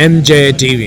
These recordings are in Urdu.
MJ TV।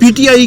PTI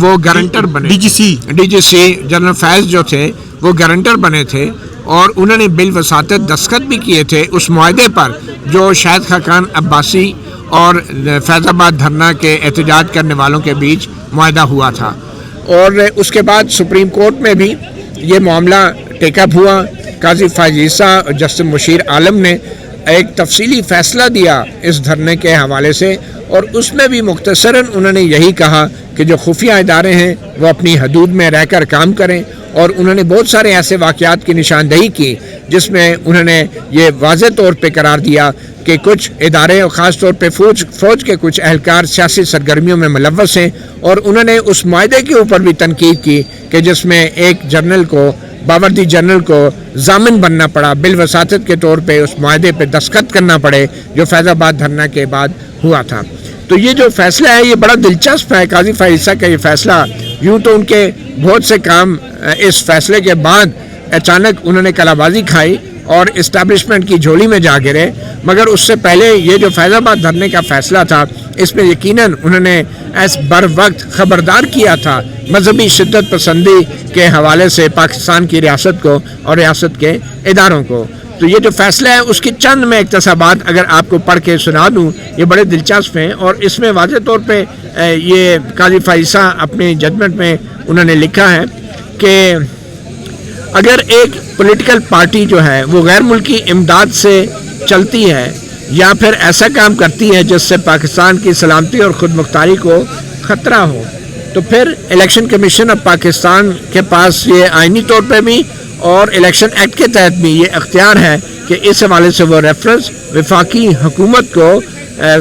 وہ گارنٹر بنے, ڈی جی سی جنرل فیض جو تھے وہ گارنٹر بنے تھے, اور انہوں نے بالوساطت دستخط بھی کیے تھے اس معاہدے پر جو شاہد خاقان عباسی اور فیض آباد دھرنا کے احتجاج کرنے والوں کے بیچ معاہدہ ہوا تھا. اور اس کے بعد سپریم کورٹ میں بھی یہ معاملہ ٹیک اپ ہوا. قاضی فائز عیسیٰ اور جسٹس مشیر عالم نے ایک تفصیلی فیصلہ دیا اس دھرنے کے حوالے سے, اور اس میں بھی مختصراً انہوں نے یہی کہا کہ جو خفیہ ادارے ہیں وہ اپنی حدود میں رہ کر کام کریں, اور انہوں نے بہت سارے ایسے واقعات کی نشاندہی کی جس میں انہوں نے یہ واضح طور پہ قرار دیا کہ کچھ ادارے اور خاص طور پہ فوج کے کچھ اہلکار سیاسی سرگرمیوں میں ملوث ہیں, اور انہوں نے اس معاہدے کے اوپر بھی تنقید کی کہ جس میں ایک جنرل کو, باوردی جنرل کو ضامن بننا پڑا, بالوساطت کے طور پہ اس معاہدے پہ دستخط کرنا پڑے جو فیض آباد دھرنا کے بعد ہوا تھا. تو یہ جو فیصلہ ہے یہ بڑا دلچسپ ہے. قاضی فائز عیسیٰ کا یہ فیصلہ, یوں تو ان کے بہت سے کام اس فیصلے کے بعد اچانک انہوں نے کلا بازی کھائی اور اسٹیبلشمنٹ کی جھولی میں جا گرے, مگر اس سے پہلے یہ جو فیض آباد دھرنے کا فیصلہ تھا اس میں یقیناً انہوں نے بر وقت خبردار کیا تھا مذہبی شدت پسندی کے حوالے سے پاکستان کی ریاست کو اور ریاست کے اداروں کو. تو یہ جو فیصلہ ہے اس کے چند میں اقتصابات اگر آپ کو پڑھ کے سنا دوں, یہ بڑے دلچسپ ہیں, اور اس میں واضح طور پہ یہ قاضی فائز عیسیٰ اپنے ججمنٹ میں انہوں نے لکھا ہے کہ اگر ایک پولیٹیکل پارٹی جو ہے وہ غیر ملکی امداد سے چلتی ہے یا پھر ایسا کام کرتی ہے جس سے پاکستان کی سلامتی اور خود مختاری کو خطرہ ہو, تو پھر الیکشن کمیشن آف پاکستان کے پاس یہ آئینی طور پہ بھی اور الیکشن ایکٹ کے تحت بھی یہ اختیار ہے کہ اس حوالے سے وہ ریفرنس وفاقی حکومت کو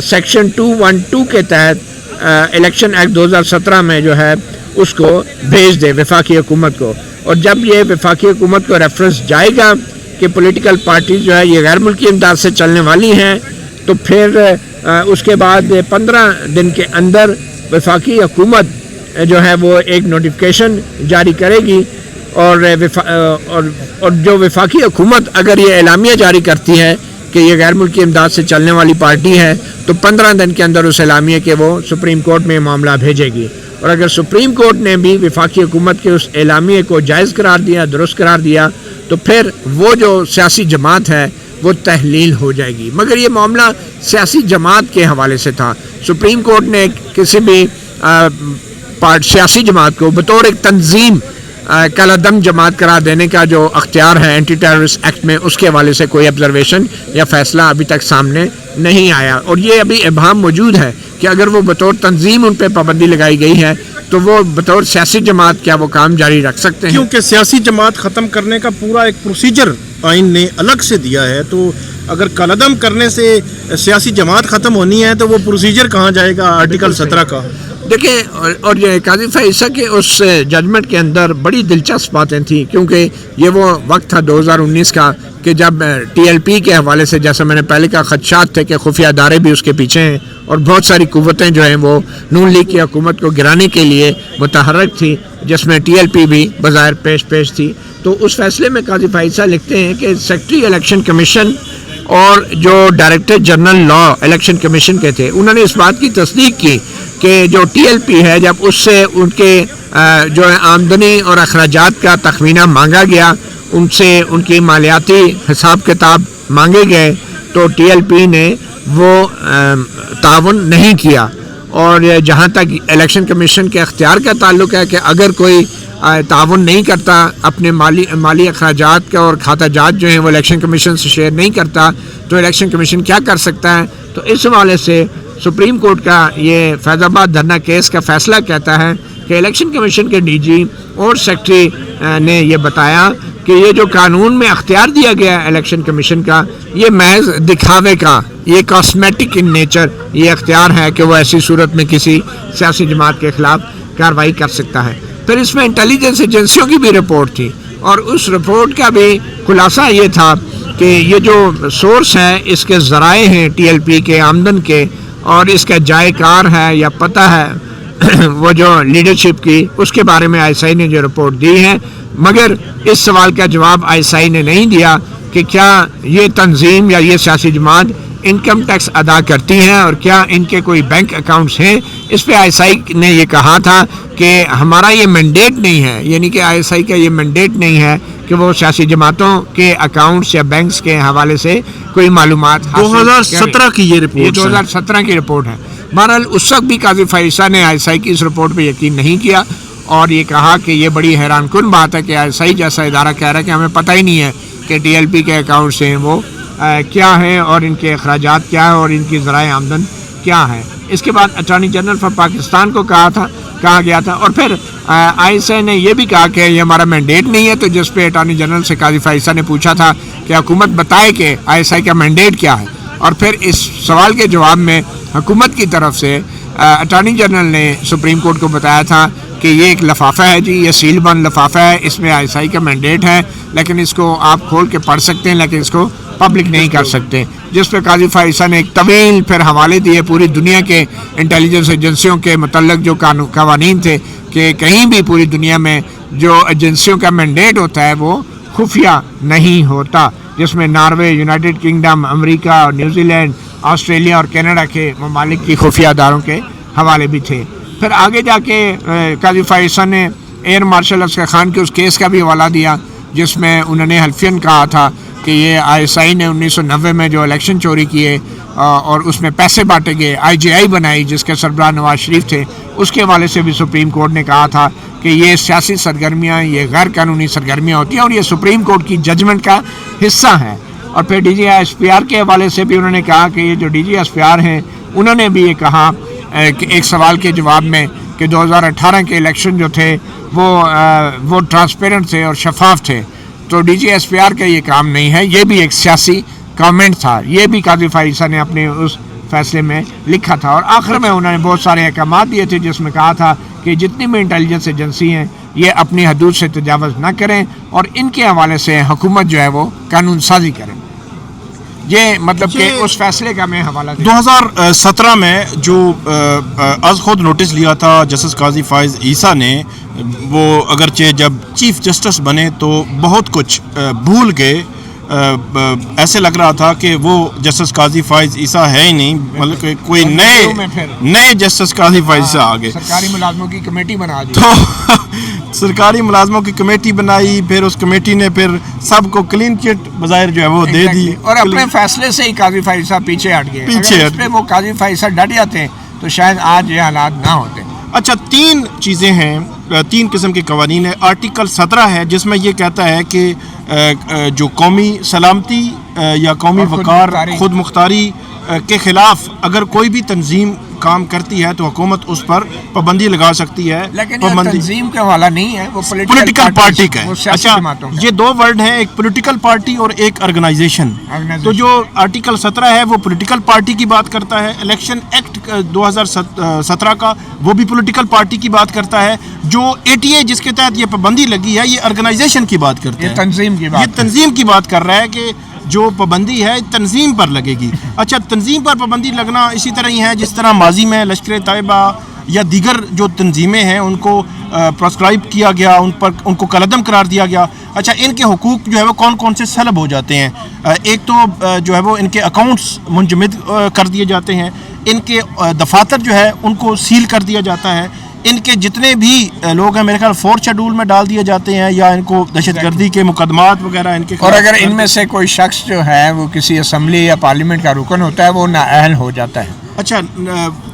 سیکشن 212 کے تحت الیکشن ایکٹ 2017 میں جو ہے اس کو بھیج دے وفاقی حکومت کو. اور جب یہ وفاقی حکومت کو ریفرنس جائے گا کہ پولیٹیکل پارٹی جو ہے یہ غیر ملکی امداد سے چلنے والی ہیں, تو پھر اس کے بعد 15 دن کے اندر وفاقی حکومت جو ہے وہ ایک نوٹیفیکیشن جاری کرے گی, اور جو وفاقی حکومت اگر یہ اعلامیہ جاری کرتی ہے کہ یہ غیر ملکی امداد سے چلنے والی پارٹی ہے تو 15 دن کے اندر اس اعلامیے کے وہ سپریم کورٹ میں معاملہ بھیجے گی. اور اگر سپریم کورٹ نے بھی وفاقی حکومت کے اس اعلامیے کو جائز قرار دیا, درست قرار دیا, تو پھر وہ جو سیاسی جماعت ہے وہ تحلیل ہو جائے گی. مگر یہ معاملہ سیاسی جماعت کے حوالے سے تھا. سپریم کورٹ نے کسی بھی سیاسی جماعت کو بطور ایک تنظیم کالعدم جماعت قرار دینے کا جو اختیار ہے اینٹی ٹیررسٹ ایکٹ میں, اس کے حوالے سے کوئی آبزرویشن یا فیصلہ ابھی تک سامنے نہیں آیا. اور یہ ابھی ابہام موجود ہے کہ اگر وہ بطور تنظیم ان پہ پابندی لگائی گئی ہے تو وہ بطور سیاسی جماعت کیا وہ کام جاری رکھ سکتے ہیں؟ کیونکہ سیاسی جماعت ختم کرنے کا پورا ایک پروسیجر آئین نے الگ سے دیا ہے, تو اگر کالعدم کرنے سے سیاسی جماعت ختم ہونی ہے تو وہ پروسیجر کہاں جائے گا آرٹیکل 17 کا؟ دیکھیں, اور یہ قاضی فائز عیسیٰ کے اس ججمنٹ کے اندر بڑی دلچسپ باتیں تھیں, کیونکہ یہ وہ وقت تھا 2019 کا کہ جب ٹی ایل پی کے حوالے سے, جیسا میں نے پہلے کہا, خدشات تھے کہ خفیہ ادارے بھی اس کے پیچھے ہیں, اور بہت ساری قوتیں جو ہیں وہ نون لیگ کی حکومت کو گرانے کے لیے متحرک تھی, جس میں ٹی ایل پی بھی بظاہر پیش تھی. تو اس فیصلے میں قاضی فائز عیسیٰ لکھتے ہیں کہ سیکرٹری الیکشن کمیشن اور جو director general law election commission کے تھے, انہوں نے اس بات کی تصدیق کی کہ جو ٹی ایل پی ہے جب اس سے ان کے جو آمدنی اور اخراجات کا تخمینہ مانگا گیا, ان سے ان کی مالیاتی حساب کتاب مانگے گئے, تو ٹی ایل پی نے وہ تعاون نہیں کیا. اور جہاں تک الیکشن کمیشن کے اختیار کا تعلق ہے کہ اگر کوئی تعاون نہیں کرتا, اپنے مالی اخراجات کا اور کھاتہ جات جو ہیں وہ الیکشن کمیشن سے شیئر نہیں کرتا, تو الیکشن کمیشن کیا کر سکتا ہے؟ تو اس حوالے سے سپریم کورٹ کا یہ فیض آباد دھرنا کیس کا فیصلہ کہتا ہے کہ الیکشن کمیشن کے ڈی جی اور سیکرٹری نے یہ بتایا کہ یہ جو قانون میں اختیار دیا گیا ہے الیکشن کمیشن کا, یہ محض دکھاوے کا, یہ کاسمیٹک ان نیچر یہ اختیار ہے کہ وہ ایسی صورت میں کسی سیاسی جماعت کے خلاف کارروائی کر سکتا ہے. پھر اس میں انٹیلیجنس ایجنسیوں کی بھی رپورٹ تھی, اور اس رپورٹ کا بھی خلاصہ یہ تھا کہ یہ جو سورس ہے اس کے ذرائع ہیں ٹی ایل پی کے آمدن کے, اور اس کا جائے کار ہے یا پتہ ہے وہ جو لیڈرشپ کی, اس کے بارے میں آئی ایس آئی نے جو رپورٹ دی ہے. مگر اس سوال کا جواب آئی ایس آئی نے نہیں دیا کہ کیا یہ تنظیم یا یہ سیاسی جماعت انکم ٹیکس ادا کرتی ہیں اور کیا ان کے کوئی بینک اکاؤنٹس ہیں. اس پہ ISI نے یہ کہا تھا کہ ہمارا یہ مینڈیٹ نہیں ہے, یعنی کہ ISI کا یہ مینڈیٹ نہیں ہے کہ وہ سیاسی جماعتوں کے اکاؤنٹس یا بینکس کے حوالے سے کوئی معلومات 2017 کی یہ رپورٹ 2017 کی رپورٹ ہے. بہرحال اس وقت بھی قاضی فائزہ نے ISI کی اس رپورٹ پہ یقین نہیں کیا اور یہ کہا کہ یہ بڑی حیران کن بات ہے کہ ISI جیسا ادارہ کہہ رہا ہے کہ ہمیں پتہ ہی نہیں ہے کہ TLP کے اکاؤنٹس ہیں وہ کیا ہیں اور ان کے اخراجات کیا ہیں اور ان کی ذرائع آمدن کیا ہے. اس کے بعد اٹارنی جنرل فار پاکستان کو کہا گیا تھا اور پھر ISI نے یہ بھی کہا کہ یہ ہمارا مینڈیٹ نہیں ہے. تو جس پہ اٹارنی جنرل سے قاضی فائزہ نے پوچھا تھا کہ حکومت بتائے کہ ISI کا مینڈیٹ کیا ہے, اور پھر اس سوال کے جواب میں حکومت کی طرف سے اٹارنی جنرل نے سپریم کورٹ کو بتایا تھا کہ یہ ایک لفافہ ہے جی, یہ سیل بند لفافہ ہے, اس میں ISI کا مینڈیٹ ہے لیکن اس کو آپ کھول کے پڑھ سکتے ہیں لیکن اس کو پبلک نہیں کر سکتے. جس پہ قاضی فائزہ نے ایک طویل پھر حوالے دیے پوری دنیا کے انٹیلیجنس ایجنسیوں کے متعلق جو قوانین تھے کہ کہیں بھی پوری دنیا میں جو ایجنسیوں کا مینڈیٹ ہوتا ہے وہ خفیہ نہیں ہوتا, جس میں ناروے, یونائٹڈ کنگڈم, امریکہ اور نیوزی لینڈ, آسٹریلیا اور کینیڈا کے ممالک کی خفیہ اداروں کے حوالے بھی تھے. پھر آگے جا کے قاضی فائزہ نے ایئر مارشل اسکر خان کے اس کیس کا بھی حوالہ دیا جس میں انہوں نے حلفیاً کہا تھا کہ یہ ISI نے 1990 میں جو الیکشن چوری کیے اور اس میں پیسے بانٹے گئے, IGI بنائی جس کے سربراہ نواز شریف تھے, اس کے حوالے سے بھی سپریم کورٹ نے کہا تھا کہ یہ سیاسی سرگرمیاں, یہ غیر قانونی سرگرمیاں ہوتی ہیں اور یہ سپریم کورٹ کی ججمنٹ کا حصہ ہیں. اور پھر DG SPR کے حوالے سے بھی انہوں نے کہا کہ یہ جو DG SPR ہیں انہوں نے بھی یہ کہا کہ ایک سوال کے جواب میں کہ 2018 کے الیکشن جو تھے وہ ٹرانسپیرنٹ تھے اور شفاف تھے. تو DG SPR کا یہ کام نہیں ہے, یہ بھی ایک سیاسی کامنٹ تھا, یہ بھی قاضی فائزہ نے اپنے اس فیصلے میں لکھا تھا. اور آخر میں انہوں نے بہت سارے احکامات دیے تھے جس میں کہا تھا کہ جتنی بھی انٹیلیجنس ایجنسی ہیں یہ اپنی حدود سے تجاوز نہ کریں اور ان کے حوالے سے حکومت جو ہے وہ قانون سازی کریں. یہ مطلب کہ اس فیصلے کا میں حوالہ دیں. 2017 میں جو از خود نوٹس لیا تھا جسٹس قاضی فائز عیسیٰ نے, وہ اگرچہ جب چیف جسٹس بنے تو بہت کچھ بھول گئے, ایسے لگ رہا تھا کہ وہ جسٹس قاضی فائز عیسیٰ ہے ہی نہیں, مطلب کہ کوئی نئے جسٹس قاضی فائز عیسیٰ آ گئے. سرکاری ملازموں کی کمیٹی بنا دی, تو سرکاری ملازموں کی کمیٹی بنائی, پھر اس کمیٹی نے پھر سب کو کلین چٹ بظاہر جو ہے وہ دے دی اور اپنے فیصلے سے ہی قاضی فائزہ پیچھے ہٹ گئے. اگر اس پہ وہ قاضی فائزہ ڈٹ جاتے تو شاید آج یہ حالات نہ ہوتے. اچھا, 3 چیزیں ہیں, 3 قسم کے قوانین ہیں. آرٹیکل 17 ہے جس میں یہ کہتا ہے کہ جو قومی سلامتی یا قومی وقار, خود مختاری کے خلاف اگر کوئی بھی تنظیم کام کرتی ہے تو حکومت اس پر پابندی لگا سکتی ہے. لیکن یہ تنظیم کا حوالہ نہیں ہے, وہ پولیٹیکل پارٹی کا ہے. اچھا, یہ 2 ورڈ ہیں, ایک پولیٹیکل پارٹی اور ایک آرگنائزیشن. تو جو آرٹیکل 17 ہے وہ پولیٹیکل پارٹی کی بات کرتا ہے. الیکشن ایکٹ 2017 کا وہ بھی پولیٹیکل پارٹی کی بات کرتا ہے. جو ATA جس کے تحت یہ پابندی لگی ہے یہ آرگنائزیشن کی بات کرتا ہے, یہ تنظیم کی بات کر رہا ہے کہ جو پابندی ہے تنظیم پر لگے گی. اچھا, تنظیم پر پابندی لگنا اسی طرح ہی ہے جس طرح ماضی میں لشکر طیبہ یا دیگر جو تنظیمیں ہیں ان کو پرسکرائب کیا گیا, ان کو کالعدم قرار دیا گیا. اچھا, ان کے حقوق جو ہے وہ کون سے سلب ہو جاتے ہیں. ایک تو جو ہے وہ ان کے اکاؤنٹس منجمد کر دیے جاتے ہیں, ان کے دفاتر جو ہے ان کو سیل کر دیا جاتا ہے, ان کے جتنے بھی لوگ ہیں میرے خیال 4 شیڈول میں ڈال دیے جاتے ہیں یا ان کو دہشت گردی کے مقدمات وغیرہ ان کے. اور اگر ان میں سے کوئی شخص جو ہے وہ کسی اسمبلی یا پارلیمنٹ کا رکن ہوتا ہے وہ نااہل ہو جاتا ہے. اچھا,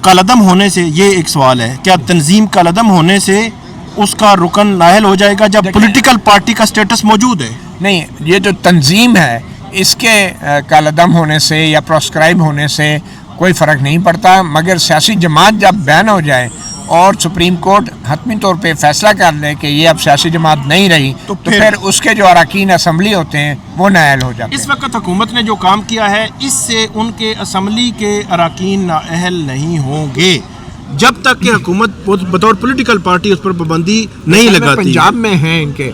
کالعدم ہونے سے یہ ایک سوال ہے, کیا تنظیم کالعدم ہونے سے اس کا رکن نااہل ہو جائے گا جب پولیٹیکل پارٹی کا سٹیٹس موجود ہے؟ نہیں, یہ جو تنظیم ہے اس کے کالعدم ہونے سے یا پروسکرائب ہونے سے کوئی فرق نہیں پڑتا, مگر سیاسی جماعت جب بین ہو جائے اور سپریم کورٹ حتمی طور پہ فیصلہ کر لے کہ یہ اب سیاسی جماعت نہیں رہی تو پھر اس کے جو اراکین اسمبلی ہوتے ہیں وہ نااہل ہو جاتے ہیں. اس وقت حکومت نے جو کام کیا ہے اس سے ان کے اسمبلی کے اراکین نااہل نہیں ہوں گے جب تک کہ حکومت بطور پولیٹیکل پارٹی اس پر پابندی نہیں لگاتی. پنجاب میں ہیں ان کے,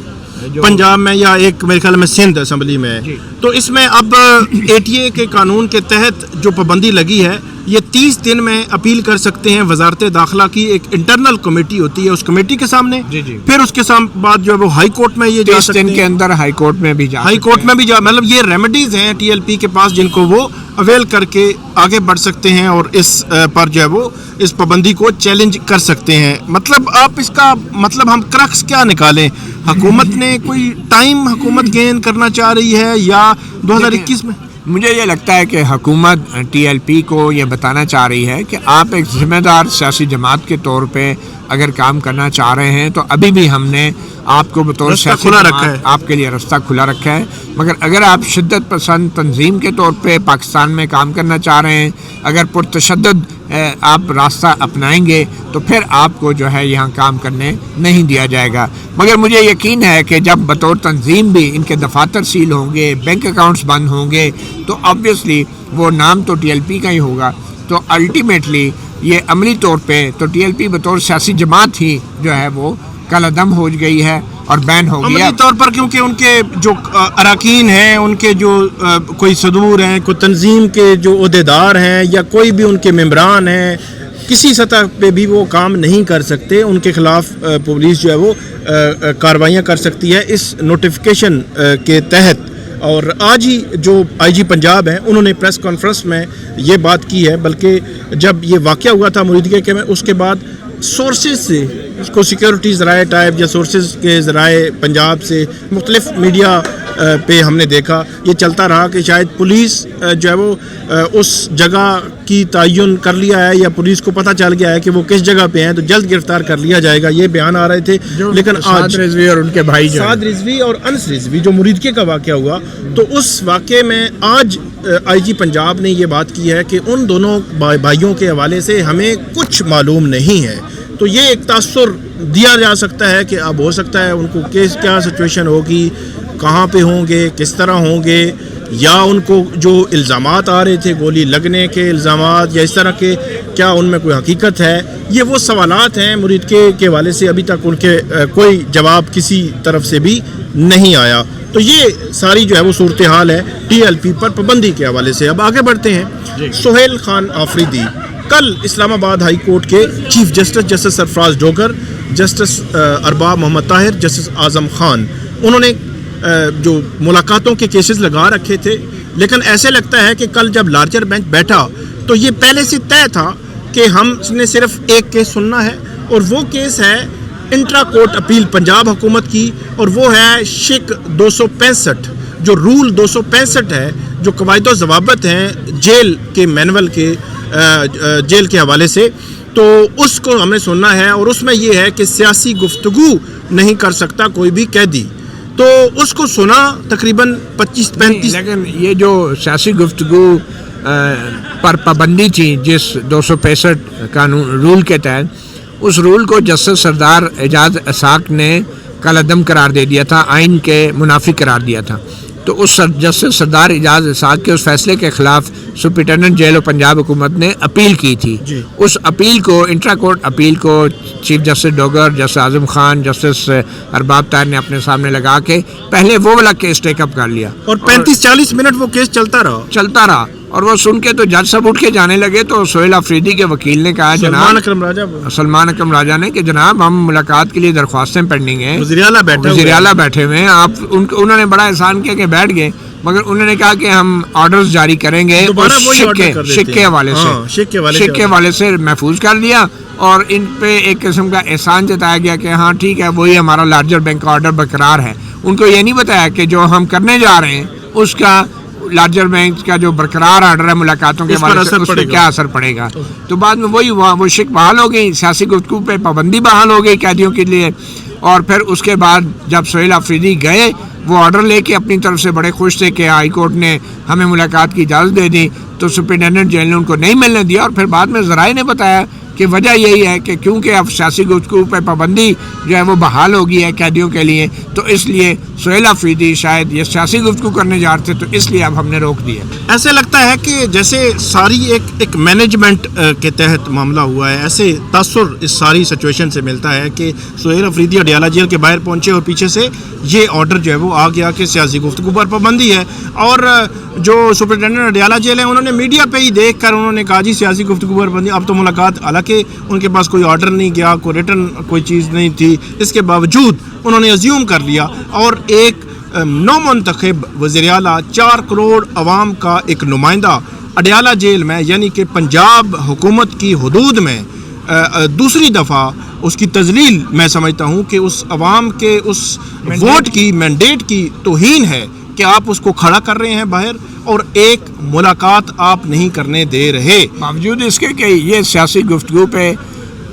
پنجاب میں یا ایک میرے خیال میں سندھ اسمبلی میں ہے. تو اس میں اب ATA کے قانون کے تحت جو پابندی لگی ہے یہ 30 دن میں اپیل کر سکتے ہیں. وزارت داخلہ کی ایک انٹرنل کمیٹی ہوتی ہے, اس کمیٹی کے سامنے پھر اس کے بعد جو ہے وہ ہائی کورٹ میں یہ جا سکتے ہیں. 30 دن کے اندر ہائی کورٹ میں بھی جا مطلب یہ ریمیڈیز ہیں TLP کے پاس جن کو وہ اویل کر کے آگے بڑھ سکتے ہیں اور اس پر جو ہے وہ اس پابندی کو چیلنج کر سکتے ہیں. مطلب آپ اس کا مطلب ہم کرکس کیا نکالیں؟ حکومت نے کوئی ٹائم حکومت گین کرنا چاہ رہی ہے یا 2021 میں؟ مجھے یہ لگتا ہے کہ حکومت ٹی ایل پی کو یہ بتانا چاہ رہی ہے کہ آپ ایک ذمہ دار سیاسی جماعت کے طور پہ اگر کام کرنا چاہ رہے ہیں تو ابھی بھی ہم نے آپ کو بطور سیاسی جماعت آپ کے لیے رستہ کھلا رکھا ہے. مگر اگر آپ شدت پسند تنظیم کے طور پہ پاکستان میں کام کرنا چاہ رہے ہیں، اگر پرتشدد آپ راستہ اپنائیں گے تو پھر آپ کو جو ہے یہاں کام کرنے نہیں دیا جائے گا. مگر مجھے یقین ہے کہ جب بطور تنظیم بھی ان کے دفاتر سیل ہوں گے، بینک اکاؤنٹس بند ہوں گے، تو آبویسلی وہ نام تو ٹی ایل پی کا ہی ہوگا. تو الٹیمیٹلی یہ عملی طور پہ تو ٹی ایل پی بطور سیاسی جماعت ہی جو ہے وہ کل عدم ہو گئی ہے اور بین ہو گیا. عملی طور پر کیونکہ ان کے جو اراکین ہیں، ان کے جو کوئی صدور ہیں، کوئی تنظیم کے جو عہدیدار ہیں یا کوئی بھی ان کے ممبران ہیں، کسی سطح پہ بھی وہ کام نہیں کر سکتے. ان کے خلاف پولیس جو ہے وہ کارروائیاں کر سکتی ہے اس نوٹیفیکیشن کے تحت. اور آج ہی جو آئی جی پنجاب ہیں انہوں نے پریس کانفرنس میں یہ بات کی ہے، بلکہ جب یہ واقعہ ہوا تھا مریدگی کے میں، اس کے بعد سورسز سے اس کو سیکیورٹی ذرائع ٹائپ یا سورسز کے ذرائع پنجاب سے مختلف میڈیا پہ ہم نے دیکھا یہ چلتا رہا کہ شاید پولیس جو ہے وہ اس جگہ کی تعین کر لیا ہے یا پولیس کو پتہ چل گیا ہے کہ وہ کس جگہ پہ ہیں تو جلد گرفتار کر لیا جائے گا، یہ بیان آ رہے تھے. لیکن آج سعد رضوی اور ان کے بھائی سعد رضوی اور انس رضوی جو مریدگی کا واقعہ ہوا، تو اس واقعے میں آج آئی جی پنجاب نے یہ بات کی ہے کہ ان دونوں بھائیوں کے حوالے سے ہمیں کچھ معلوم نہیں ہے. تو یہ ایک تاثر دیا جا سکتا ہے کہ اب ہو سکتا ہے ان کو کیا سچویشن ہوگی، کہاں پہ ہوں گے، کس طرح ہوں گے، یا ان کو جو الزامات آ رہے تھے گولی لگنے کے الزامات یا اس طرح کے، کیا ان میں کوئی حقیقت ہے. یہ وہ سوالات ہیں مریدگی کے حوالے سے ابھی تک ان کے کوئی جواب کسی طرف سے بھی نہیں آیا. تو یہ ساری جو ہے وہ صورتحال ہے ٹی ایل پی پر پابندی کے حوالے سے. اب آگے بڑھتے ہیں. سہیل خان آفریدی کل اسلام آباد ہائی کورٹ کے چیف جسٹس سرفراز ڈوگر، جسٹس ارباب محمد طاہر، جسٹس اعظم خان، انہوں نے جو ملاقاتوں کے کیسز لگا رکھے تھے، لیکن ایسے لگتا ہے کہ کل جب لارجر بینچ بیٹھا تو یہ پہلے سے طے تھا کہ ہم نے صرف ایک کیس سننا ہے، اور وہ کیس ہے انٹرا کورٹ اپیل پنجاب حکومت کی، اور وہ ہے شک 265 جو رول 265 ہے، جو قواعد و ضوابط ہیں جیل کے مینول کے جیل کے حوالے سے. تو اس کو ہمیں سننا ہے، اور اس میں یہ ہے کہ سیاسی گفتگو نہیں کر سکتا کوئی بھی قیدی. تو اس کو سنا تقریباً 25-35. لیکن یہ جو سیاسی گفتگو پر پابندی تھی جس 265 قانون رول کے تحت، اس رول کو جسٹس سردار اعجاز اسحاق نے کل عدم قرار دے دیا تھا، آئین کے منافی قرار دیا تھا. تو اس جسٹس سردار اعجاز اسحاق کے اس فیصلے کے خلاف سپرنٹینڈنٹ جیل و پنجاب حکومت نے اپیل کی تھی. اس اپیل کو، انٹرا کورٹ اپیل کو، chief justice Dogar, justice Azam Khan, justice ارباب طاہر نے اپنے سامنے لگا کے پہلے وہ والا کیس ٹیک اپ کر لیا، اور 35-40 منٹ وہ کیس چلتا رہا. اور وہ سن کے تو جج صاحب اٹھ کے جانے لگے. تو سہیل آفریدی کے وکیل نے کہا، جناب سلمان اکرم راجہ نے، کہ جناب ہم ملاقات کے لیے درخواستیں پینڈنگ ہیں، وزیر اعلیٰ بیٹھے ہوئے ہیں. آپ انہوں نے بڑا احسان کیا کہ بیٹھ گئے، مگر انہوں نے کہا کہ ہم آرڈرز جاری کریں گے، شک کے حوالے سے محفوظ کر لیا. اور ان پہ ایک قسم کا احسان جتایا گیا کہ ہاں ٹھیک ہے، وہی ہمارا لارجر بینک کا آرڈر برقرار ہے. ان کو یہ نہیں بتایا کہ جو ہم کرنے جا رہے ہیں اس کا لارجر بینک کا جو برقرار آرڈر ہے ملاقاتوں کے بارے میں، اس پہ کیا اثر پڑے گا. تو بعد میں وہی ہوا، وہ شک بحال ہو گئی، سیاسی گفتگو پہ پابندی بحال ہو گئی قیدیوں کے لیے. اور پھر اس کے بعد جب سہیل آفریدی گئے وہ آرڈر لے کے اپنی طرف سے بڑے خوش تھے کہ ہائی کورٹ نے ہمیں ملاقات کی اجازت دے دی، تو سپرنٹینڈنٹ جیل نے ان کو نہیں ملنے دیا. اور پھر بعد میں ذرائع نے بتایا کہ وجہ یہی ہے کہ کیونکہ اب سیاسی گفتگو پہ پابندی جو ہے وہ بحال ہو گئی ہے قیدیوں کے لیے، تو اس لیے سہیل آفریدی شاید یہ سیاسی گفتگو کرنے جا رہے تھے، تو اس لیے اب ہم نے روک دیا. ایسے لگتا ہے کہ جیسے ساری ایک مینجمنٹ کے تحت معاملہ ہوا ہے، ایسے تاثر اس ساری سچویشن سے ملتا ہے کہ سہیل آفریدی اڈیالہ جیل کے باہر پہنچے اور پیچھے سے یہ آرڈر جو ہے وہ آ گیا کہ سیاسی گفتگو پر پابندی ہے. اور جو سپرنٹینڈنٹ اڈیالہ جیل ہیں انہوں نے میڈیا پہ ہی دیکھ کر انہوں نے کہا جی سیاسی گفتگو پر پابندی. اب تو ملاقات، حالانکہ ان کے پاس کوئی آرڈر نہیں گیا، کوئی ریٹن کوئی چیز نہیں تھی، اس کے باوجود انہوں نے ازیوم کر لیا. اور ایک نو منتخب وزیر اعلیٰ، 4 کروڑ عوام کا ایک نمائندہ، اڈیالہ جیل میں یعنی کہ پنجاب حکومت کی حدود میں دوسری دفعہ اس کی تذلیل میں سمجھتا ہوں کہ اس عوام کے اس ووٹ کی مینڈیٹ کی توہین ہے کہ آپ اس کو کھڑا کر رہے ہیں باہر اور ایک ملاقات آپ نہیں کرنے دے رہے. باوجود اس کے کہ یہ سیاسی گفتگو پہ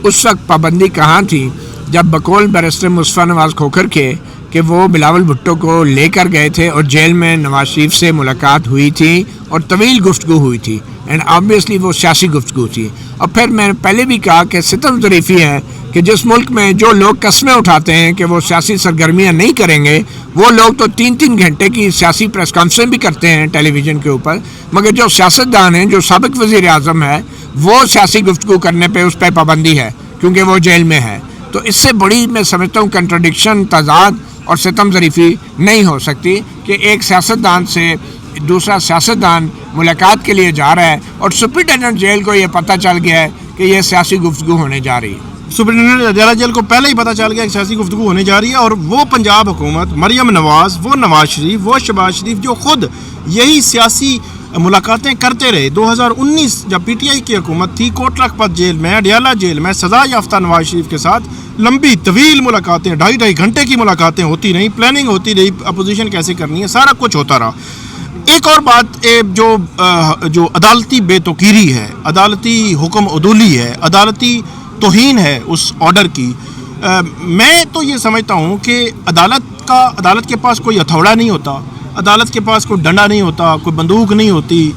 اس وقت پابندی کہاں تھی جب بقول بیرسٹر مصطفیٰ نواز کھوکھر کے کہ وہ بلاول بھٹو کو لے کر گئے تھے اور جیل میں نواز شریف سے ملاقات ہوئی تھی اور طویل گفتگو ہوئی تھی اینڈ آبویسلی وہ سیاسی گفتگو تھی. اور پھر میں نے پہلے بھی کہا کہ ستم ظریفی ہے کہ جس ملک میں جو لوگ قسمیں اٹھاتے ہیں کہ وہ سیاسی سرگرمیاں نہیں کریں گے وہ لوگ تو 3-3 گھنٹے کی سیاسی پریس کانفرنس بھی کرتے ہیں ٹیلی ویژن کے اوپر، مگر جو سیاستدان ہیں جو سابق وزیر اعظم ہے وہ سیاسی گفتگو کرنے پہ اس پہ پابندی ہے کیونکہ وہ جیل میں ہے. تو اس سے بڑی میں سمجھتا ہوں کنٹراڈکشن، تضاد اور ستم ظریفی نہیں ہو سکتی کہ ایک سیاستدان سے دوسرا سیاستدان ملاقات کے لیے جا رہا ہے اور سپرنٹینڈنٹ جیل کو یہ پتہ چل گیا ہے کہ یہ سیاسی گفتگو ہونے جا رہی ہے. سپرنٹینڈنٹ اڈیالہ جیل کو پہلے ہی پتہ چل گیا کہ سیاسی گفتگو ہونے جا رہی ہے اور وہ پنجاب حکومت، مریم نواز، وہ نواز شریف، وہ شہباز شریف جو خود یہی سیاسی ملاقاتیں کرتے رہے. 2019 جب پی ٹی آئی کی حکومت تھی، کوٹ لکھپت جیل میں، اڈیالہ جیل میں سزا یافتہ نواز شریف کے ساتھ لمبی طویل ملاقاتیں، 2.5 گھنٹے کی ملاقاتیں ہوتی رہیں، پلاننگ ہوتی رہی، اپوزیشن کیسے کرنی ہے، سارا کچھ ہوتا رہا. ایک اور بات جو عدالتی بے توقیری ہے، عدالتی حکم عدولی ہے، عدالتی توہین ہے اس آرڈر کی، میں تو یہ سمجھتا ہوں کہ عدالت کے پاس کوئی ہتھوڑا نہیں ہوتا، عدالت کے پاس کوئی ڈنڈا نہیں ہوتا، کوئی بندوق نہیں ہوتی،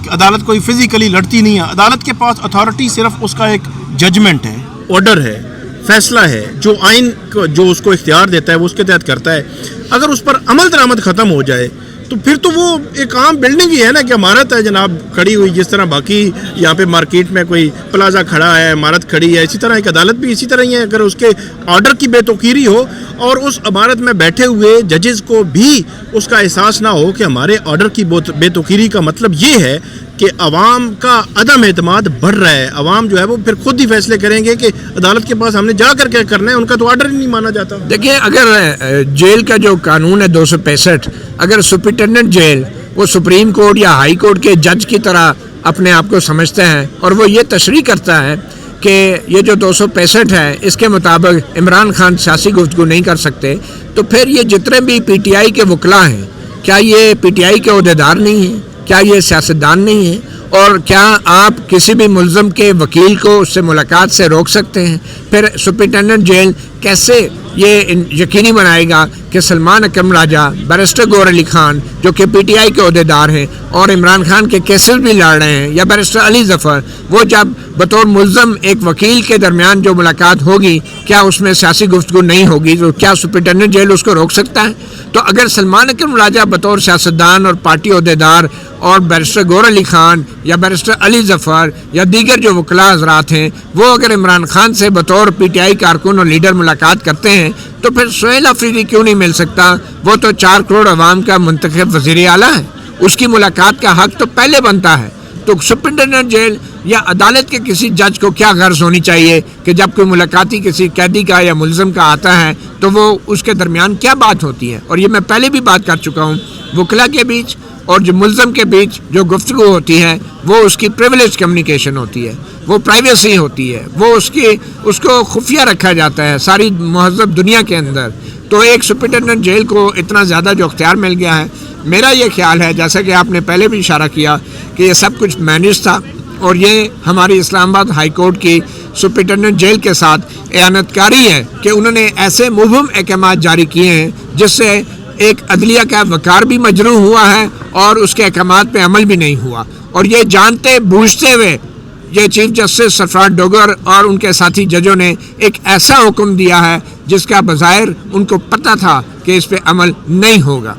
عدالت کوئی فزیکلی لڑتی نہیں ہے. عدالت کے پاس اتھارٹی صرف اس کا ایک ججمنٹ ہے، آرڈر ہے، فیصلہ ہے، جو آئین جو اس کو اختیار دیتا ہے وہ اس کے تحت کرتا ہے. اگر اس پر عمل درآمد ختم ہو جائے تو پھر تو وہ ایک عام بلڈنگ ہی ہے نا کہ عمارت ہے جناب کھڑی ہوئی، جس طرح باقی یہاں پہ مارکیٹ میں کوئی پلازا کھڑا ہے، عمارت کھڑی ہے، اسی طرح ایک عدالت بھی اسی طرح ہی ہے. اگر اس کے آرڈر کی بے توقیری ہو اور اس عمارت میں بیٹھے ہوئے ججز کو بھی اس کا احساس نہ ہو کہ ہمارے آرڈر کی بے توقیری کا مطلب یہ ہے کہ عوام کا عدم اعتماد بڑھ رہا ہے، عوام جو ہے وہ پھر خود ہی فیصلے کریں گے کہ عدالت کے پاس ہم نے جا کر کیا کرنا ہے، ان کا تو آرڈر ہی نہیں مانا جاتا. دیکھیں اگر جیل کا جو قانون ہے 265، اگر سپرنٹینڈنٹ جیل وہ سپریم کورٹ یا ہائی کورٹ کے جج کی طرح اپنے آپ کو سمجھتے ہیں اور وہ یہ تشریح کرتا ہے کہ یہ جو 265 ہے اس کے مطابق عمران خان سیاسی گفتگو نہیں کر سکتے، تو پھر یہ جتنے بھی پی ٹی آئی کے وکلاء ہیں کیا یہ پی ٹی آئی کے عہدیدار نہیں ہیں؟ کیا یہ سیاستدان نہیں ہیں؟ اور کیا آپ کسی بھی ملزم کے وکیل کو اس سے ملاقات سے روک سکتے ہیں؟ پھر سپرنٹینڈنٹ جیل کیسے یہ یقینی بنائے گا کہ سلمان اکرم راجہ، بیرسٹر گور علی خان جو کہ پی ٹی آئی کے عہدیدار ہیں اور عمران خان کے کیسز بھی لڑ رہے ہیں، یا بیرسٹر علی ظفر، وہ جب بطور ملزم ایک وکیل کے درمیان جو ملاقات ہوگی کیا اس میں سیاسی گفتگو نہیں ہوگی؟ تو کیا سپرنٹینڈنٹ جیل اس کو روک سکتا ہے؟ تو اگر سلمان اکرم راجہ بطور سیاستدان اور پارٹی عہدیدار اور بیرسٹر گور علی خان یا بیرسٹر علی ظفر یا دیگر جو وکلاء حضرات ہیں وہ اگر عمران خان سے بطور پی ٹی آئی کارکن اور لیڈر ملاقات کرتے ہیں تو پھر سہیل آفریدی کیوں نہیں مل سکتا؟ وہ تو 4 کروڑ عوام کا منتخب وزیر اعلیٰ ہے، اس کی ملاقات کا حق تو پہلے بنتا ہے. تو سپرنٹینڈنٹ جیل یا عدالت کے کسی جج کو کیا غرض ہونی چاہیے کہ جب کوئی ملاقاتی کسی قیدی کا یا ملزم کا آتا ہے تو وہ اس کے درمیان کیا بات ہوتی ہے؟ اور یہ میں پہلے بھی بات کر چکا ہوں، وکلا کے بیچ اور جو ملزم کے بیچ جو گفتگو ہوتی ہے وہ اس کی پریویلیج کمیونیکیشن ہوتی ہے، وہ پرائیویسی ہوتی ہے، وہ اس کو خفیہ رکھا جاتا ہے ساری مہذب دنیا کے اندر. تو ایک سپرنٹینڈنٹ جیل کو اتنا زیادہ جو اختیار مل گیا ہے، میرا یہ خیال ہے جیسا کہ آپ نے پہلے بھی اشارہ کیا کہ یہ سب کچھ مینیج تھا اور یہ ہماری اسلام آباد ہائی کورٹ کی سپرنٹینڈنٹ جیل کے ساتھ اعانت کاری ہے کہ انہوں نے ایسے مبہم احکامات جاری کیے ہیں جس سے ایک عدلیہ کا وقار بھی مجروح ہوا ہے اور اس کے احکامات پہ عمل بھی نہیں ہوا. اور یہ جانتے بوجھتے ہوئے یہ چیف جسٹس سرفراز ڈوگر اور ان کے ساتھی ججوں نے ایک ایسا حکم دیا ہے جس کا بظاہر ان کو پتہ تھا کہ اس پہ عمل نہیں ہوگا.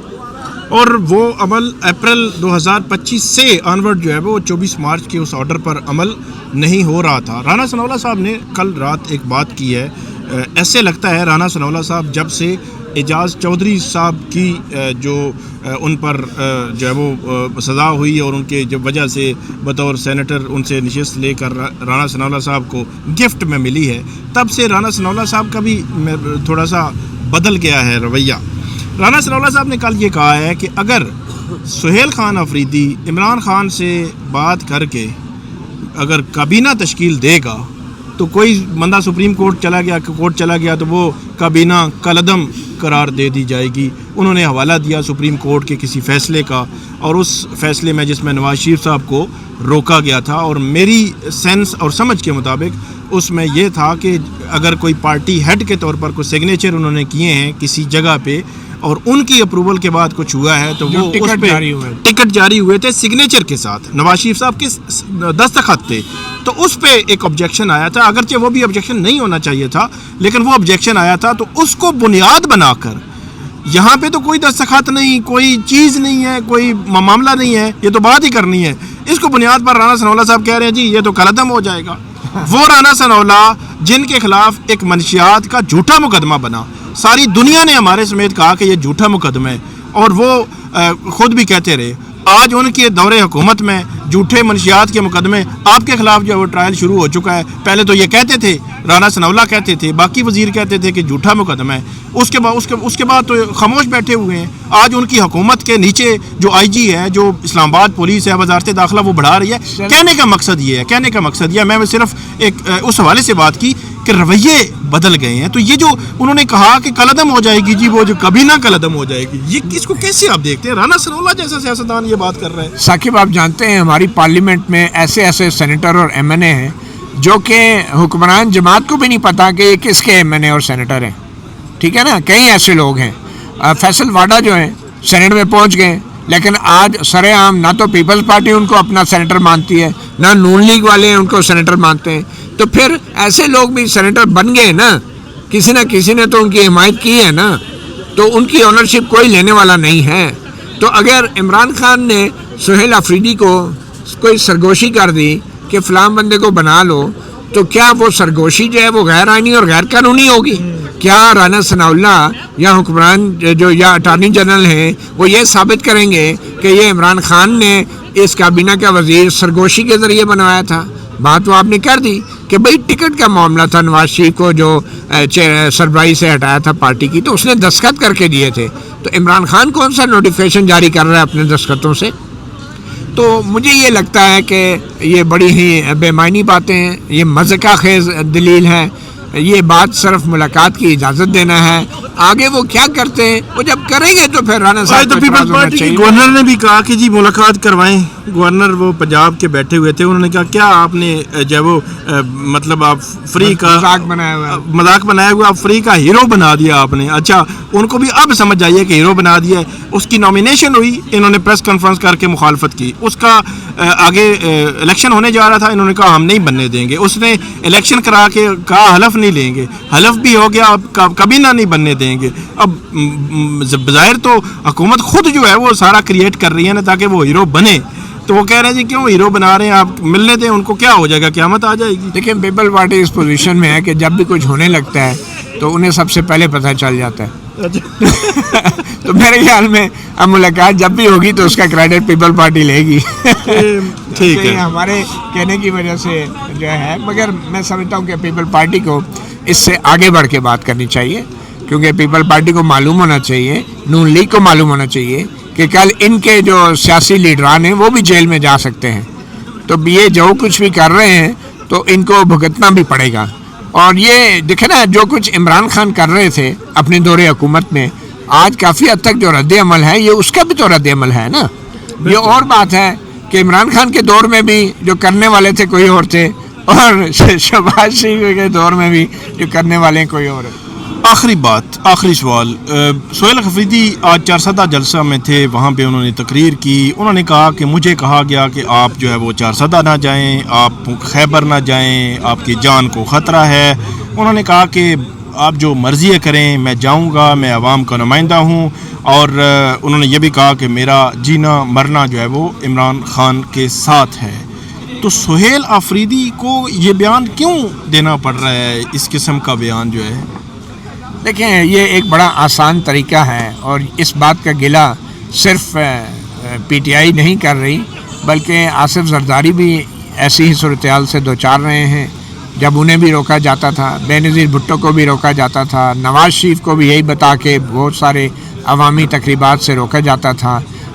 اور وہ عمل اپریل 2025 سے آنورڈ جو ہے وہ 24 مارچ کے اس آرڈر پر عمل نہیں ہو رہا تھا. رانا ثناءاللہ صاحب نے کل رات ایک بات کی ہے، ایسے لگتا ہے رانا ثناءاللہ صاحب جب سے اعجاز چودھری صاحب کی جو ان پر جو ہے وہ سزا ہوئی اور ان کے جو وجہ سے بطور سینیٹر ان سے نشست لے کر رانا ثناءاللہ صاحب کو گفٹ میں ملی ہے، تب سے رانا ثناءاللہ صاحب کا بھی تھوڑا سا بدل گیا ہے رویہ. رانا ثناءاللہ صاحب نے کل یہ کہا ہے کہ اگر سہیل خان آفریدی عمران خان سے بات کر کے اگر کابینہ تشکیل دے گا تو کوئی بندہ سپریم کورٹ چلا گیا تو وہ کابینہ کالعدم قرار دے دی جائے گی. انہوں نے حوالہ دیا سپریم کورٹ کے کسی فیصلے کا, اور اس فیصلے میں جس میں نواز شریف صاحب کو روکا گیا تھا, اور میری سینس اور سمجھ کے مطابق اس میں یہ تھا کہ اگر کوئی پارٹی ہیڈ کے طور پر کوئی سگنیچر انہوں نے کیے ہیں کسی جگہ پہ اور ان کی اپروول کے بعد کچھ ہوا ہے تو وہ اس پہ ٹکٹ جاری ہوئے تھے سگنیچر کے ساتھ, نواز شریف صاحب کے دستخط تھے, تو اس پہ ایک آبجیکشن آیا تھا. اگرچہ وہ بھی آبجیکشن نہیں ہونا چاہیے تھا لیکن وہ آبجیکشن آیا تھا, تو اس کو بنیاد بنا کر یہاں پہ تو کوئی دستخط نہیں, کوئی چیز نہیں ہے, کوئی معاملہ نہیں ہے, یہ تو بات ہی کرنی ہے. اس کو بنیاد پر رانا ثناء اللہ صاحب کہہ رہے ہیں جی یہ تو کالعدم ہو جائے گا. وہ رانا ثناء اللہ جن کے خلاف ایک منشیات کا جھوٹا مقدمہ بنا, ساری دنیا نے ہمارے سمیت کہا کہ یہ جھوٹا مقدمہ ہے, اور وہ خود بھی کہتے رہے. آج ان کے دور حکومت میں جھوٹے منشیات کے مقدمے آپ کے خلاف جو وہ ٹرائل شروع ہو چکا ہے. پہلے تو یہ کہتے تھے, رانا ثناء اللہ کہتے تھے, باقی وزیر کہتے تھے کہ جھوٹا مقدمہ ہے. اس کے بعد تو خاموش بیٹھے ہوئے ہیں. آج ان کی حکومت کے نیچے جو آئی جی ہے, جو اسلام آباد پولیس ہے, وزارت داخلہ, وہ بڑھا رہی ہے. کہنے کا مقصد یہ ہے, میں صرف ایک اس حوالے سے بات کی کہ رویے بدل گئے ہیں. تو یہ جو انہوں نے کہا کہ کالعدم ہو جائے گی, جی وہ جو کابینہ کالعدم ہو جائے گی, یہ اس کو کیسے آپ دیکھتے ہیں؟ رانا ثناء اللہ جیسا سیاستدان یہ بات کر رہے ہیں. ثاقب آپ جانتے ہیں ہماری پارلیمنٹ میں ایسے سینیٹر اور ایم این اے ہیں جو کہ حکمران جماعت کو بھی نہیں پتا کہ یہ کس کے ایم این اے اور سینیٹر ہیں. ٹھیک ہے نا, کئی ایسے لوگ ہیں. فیصل واڈا جو ہیں سینیٹ میں پہنچ گئے, لیکن آج سر عام نہ تو پیپلز پارٹی ان کو اپنا سینیٹر مانتی ہے, نہ نون لیگ والے ان کو سینیٹر مانتے ہیں. تو پھر ایسے لوگ بھی سینیٹر بن گئے نا, کسی نہ کسی نے تو ان کی حمایت کی ہے نا, تو ان کی اونرشپ کوئی لینے والا نہیں ہے. تو اگر عمران خان نے سہیل آفریدی کو کوئی سرگوشی کر دی کہ فلاں بندے کو بنا لو, تو کیا وہ سرگوشی جو ہے وہ غیر آئینی اور غیر قانونی ہوگی؟ کیا رانا ثناء اللہ یا حکمران جو یا اٹارنی جنرل ہیں وہ یہ ثابت کریں گے کہ یہ عمران خان نے اس کابینہ کا وزیر سرگوشی کے ذریعے بنوایا تھا؟ بات تو آپ نے کر دی کہ بھئی ٹکٹ کا معاملہ تھا, نواز شریف کو جو سربراہی سے ہٹایا تھا پارٹی کی, تو اس نے دستخط کر کے دیے تھے. تو عمران خان کون سا نوٹیفیکیشن جاری کر رہا ہے اپنے دستخطوں سے؟ تو مجھے یہ لگتا ہے کہ یہ بڑی ہی بے معنی باتیں ہیں, یہ مذاق خیز دلیل ہے. یہ بات صرف ملاقات کی اجازت دینا ہے, آگے وہ کیا کرتے ہیں وہ جب کریں گے تو پھر رانا صاحب تو پیپلز پارٹی کے گورنر نے بھی کہا کہ جی ملاقات کروائیں. گورنر وہ پنجاب کے بیٹھے ہوئے تھے, انہوں نے کہا کیا آپ نے جو وہ مطلب آپ فری کا مذاق بنایا ہوا, آپ فری کا ہیرو بنا دیا آپ نے. اچھا, ان کو بھی اب سمجھ آئیے کہ ہیرو بنا دیا ہے. اس کی نامینیشن ہوئی, انہوں نے پریس کانفرنس کر کے مخالفت کی. اس کا آگے الیکشن ہونے جا رہا تھا, انہوں نے کہا ہم نہیں بننے دیں گے. اس نے الیکشن کرا کے کہا حلف نہیں لیں گے, حلف بھی ہو گیا, اب کبھی نہ نہیں بننے دیں گے. اب بظاہر تو حکومت خود جو ہے وہ سارا کریٹ کر رہی ہے نا تاکہ وہ ہیرو بنے. تو وہ کہہ رہے ہیں جی کیوں ہیرو بنا رہے ہیں, آپ ملنے دیں ان کو, کیا ہو جائے گا, قیامت آ جائے گی. لیکن پیپل پارٹی اس پوزیشن میں ہے کہ جب بھی کچھ ہونے لگتا ہے تو انہیں سب سے پہلے پتہ چل جاتا ہے. تو میرے خیال میں اب ملاقات جب بھی ہوگی تو اس کا کریڈٹ پیپل پارٹی لے گی. ٹھیک ہے, ہمارے کہنے کی وجہ سے جو ہے, مگر میں سمجھتا ہوں کہ پیپل پارٹی کو اس سے آگے بڑھ کے بات کرنی چاہیے, کیونکہ پیپل پارٹی کو معلوم ہونا چاہیے, نون لیگ کو معلوم ہونا چاہیے کہ کل ان کے جو سیاسی لیڈران ہیں وہ بھی جیل میں جا سکتے ہیں. تو یہ جو کچھ بھی کر رہے ہیں تو ان کو بھگتنا بھی پڑے گا. اور یہ دیکھیں نا, جو کچھ عمران خان کر رہے تھے اپنے دور حکومت میں, آج کافی حد تک جو رد عمل ہے یہ اس کا بھی تو رد عمل ہے نا. یہ اور بات ہے کہ عمران خان کے دور میں بھی جو کرنے والے تھے کوئی اور تھے, اور شہباز شریف کے دور میں بھی جو کرنے والے ہیں کوئی اور ہے. آخری بات, آخری سوال. سہیل آفریدی آج 400 جلسہ میں تھے, وہاں پہ انہوں نے تقریر کی. انہوں نے کہا کہ مجھے کہا گیا کہ آپ جو ہے وہ 400 نہ جائیں, آپ خیبر نہ جائیں, آپ کی جان کو خطرہ ہے. انہوں نے کہا کہ آپ جو مرضی کریں, میں جاؤں گا, میں عوام کا نمائندہ ہوں. اور انہوں نے یہ بھی کہا کہ میرا جینا مرنا جو ہے وہ عمران خان کے ساتھ ہے. تو سہیل آفریدی کو یہ بیان کیوں دینا پڑ رہا ہے, اس قسم کا بیان جو ہے؟ دیکھیں, یہ ایک بڑا آسان طریقہ ہے, اور اس بات کا گلہ صرف پی ٹی آئی نہیں کر رہی بلکہ آصف زرداری بھی ایسی ہی صورتحال سے دوچار رہے ہیں. جب انہیں بھی روکا جاتا تھا, بے نظیر بھٹو کو بھی روکا جاتا تھا, نواز شریف کو بھی یہی بتا کے بہت سارے عوامی تقریبات سے روکا جاتا تھا.